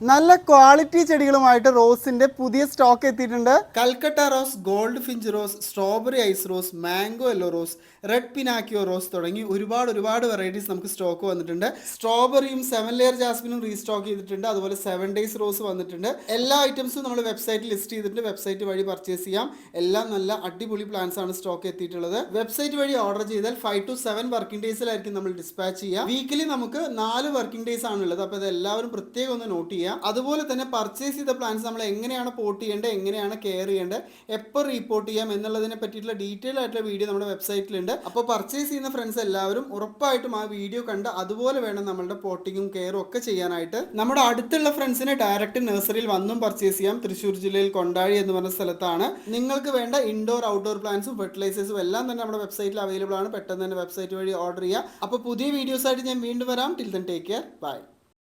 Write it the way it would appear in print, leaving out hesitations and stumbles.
നല്ല ക്വാളിറ്റി ചെടികളുമായിട്ട് റോസിന്റെ പുതിയ സ്റ്റോക്ക് എത്തിയിട്ടുണ്ട്. Calcutta rose, gold finch rose, strawberry ice rose, mango yellow rose, red pinocchio rose തുടങ്ങി ഒരുപാട് വെറൈറ്റീസ് നമുക്ക് സ്റ്റോക്ക് വന്നിട്ടുണ്ട്. സ്ട്രോബെറിയും 7 ലെയർ ജാസ്മിനും റീസ്റ്റോക്ക് ചെയ്തിട്ടുണ്ട്. അതുപോലെ 7 ഡേയ്സ് റോസ് വന്നിട്ടുണ്ട്. എല്ലാ ഐറ്റംസും നമ്മൾ വെബ്സൈറ്റിൽ ലിസ്റ്റ് ചെയ്തിട്ടുണ്ട്. വെബ്സൈറ്റ് വഴി പർച്ചേസ് ചെയ്യാം. എല്ലാം നല്ല അടിപൊളി പ്ലാന്റ്സ് ആണ് സ്റ്റോക്ക് എത്തിയിട്ടുള്ളത്. വെബ്സൈറ്റ് വഴി ഓർഡർ ചെയ്താൽ 5 to 7 വർക്കിംഗ് ഡേയ്സിലായിരിക്കും നമ്മൾ ഡിസ്പാച്ച് ചെയ്യുക. വീക്കിലി നമുക്ക് 4 വർക്കിംഗ് ഡേയ്സ് ആണുള്ളത്. അപ്പോൾ ഇത് എല്ലാവരും പ്രത്യേകം ഒന്ന് നോട്ട് ചെയ്യുക. അതുപോലെ തന്നെ പർച്ചേസ് ചെയ്ത പ്ലാന്റ്സ് നമ്മൾ എങ്ങനെയാണ് പോട്ട് ചെയ്യേണ്ടത്, എങ്ങനെയാണ് കെയർ ചെയ്യേണ്ടത്, എപ്പോൾ റീപോർട്ട് ചെയ്യാം എന്നുള്ളതിനെ പറ്റിയിട്ടുള്ള ഡീറ്റെയിൽ ആയിട്ടുള്ള വീഡിയോ നമ്മുടെ വെബ്സൈറ്റിലുണ്ട്. അപ്പോൾ പർച്ചേസ് ചെയ്യുന്ന ഫ്രണ്ട്സ് എല്ലാവരും ഉറപ്പായിട്ടും ആ വീഡിയോ കണ്ട് അതുപോലെ വേണം നമ്മളുടെ പോട്ടിങ്ങും കെയറും ഒക്കെ ചെയ്യാനായിട്ട്. നമ്മുടെ അടുത്തുള്ള ഫ്രണ്ട്സിനെ ഡയറക്റ്റ് നഴ്സറിയിൽ വന്നും പർച്ചേസ് ചെയ്യാം. തൃശ്ശൂർ ജില്ലയിൽ കൊണ്ടാഴി എന്ന് പറഞ്ഞ സ്ഥലത്താണ്. നിങ്ങൾക്ക് വേണ്ട ഇൻഡോർ ഔട്ട്ഡോർ പ്ലാന്റ്സും ഫെർട്ടിലൈസേഴ്സും എല്ലാം തന്നെ നമ്മുടെ വെബ്സൈറ്റിൽ അവൈലബിൾ ആണ്. പെട്ടെന്ന് തന്നെ വെബ്സൈറ്റ് വഴി ഓർഡർ ചെയ്യുക. അപ്പോൾ പുതിയ വീഡിയോസ് ആയിട്ട് ഞാൻ വീണ്ടും വരാം. Till then take care, by.